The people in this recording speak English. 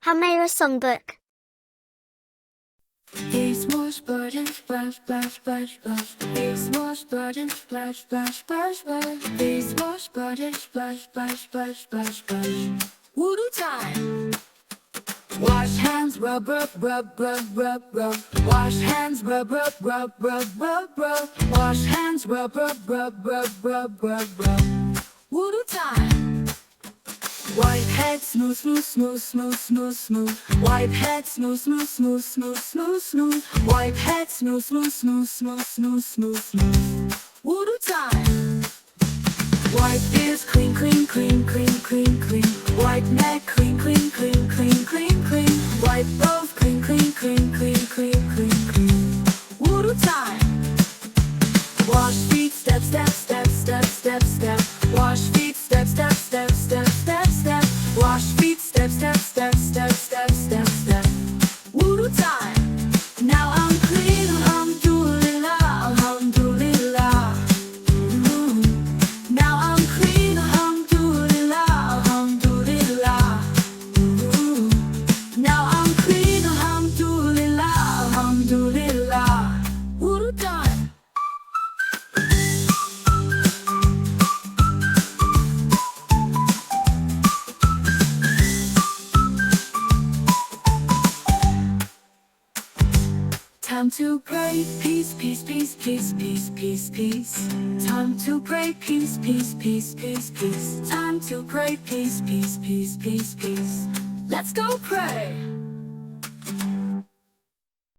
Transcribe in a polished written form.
Humayrassongbook. These wash buttons, splash, splash, splash, splash. These wash buttons, splash, splash, splash, splash. These wash buttons, splash, splash, splash, splash, splash. Wudu time. Wash hands, rub, rub, rub, rub, rub, rub. Wash hands, rub, rub, rub, rub, rub, rub. Wash hands, rub, rub, rub, rub, rub, rub, rub. Wudu time. Wipe head, smooth, smooth, smooth, smooth, smooth, smooth. Wipe head, smooth, smooth, smooth, smooth, smooth, smooth. Wipe head, smooth, smooth, smooth, smooth, smooth, smooth, smooth. Wudu time. Wipe ears, clean, clean, clean, clean, clean, clean. Wipe neck, clean, clean, clean, clean, clean, clean. Wipe both, clean, clean, clean, clean, clean, clean, clean. Wudu time. Wash feet, step, step, step, step, step, step. Wash feet, step, step, step, step, step, step. Wash feet, step, step, step, step, step, step, step. Wudu time. Now I'm clean, Alhamdulillah, Alhamdulillah. Now I'm clean, Alhamdulillah, Alhamdulillah. Now I'm clean, Alhamdulillah, Alhamdulillah. Wudu time. Time to pray, peace, peace, peace, peace, peace, peace, peace. Time to pray, peace, peace, peace, peace, peace. Time to pray, peace, peace, peace, peace, peace. Let's go pray.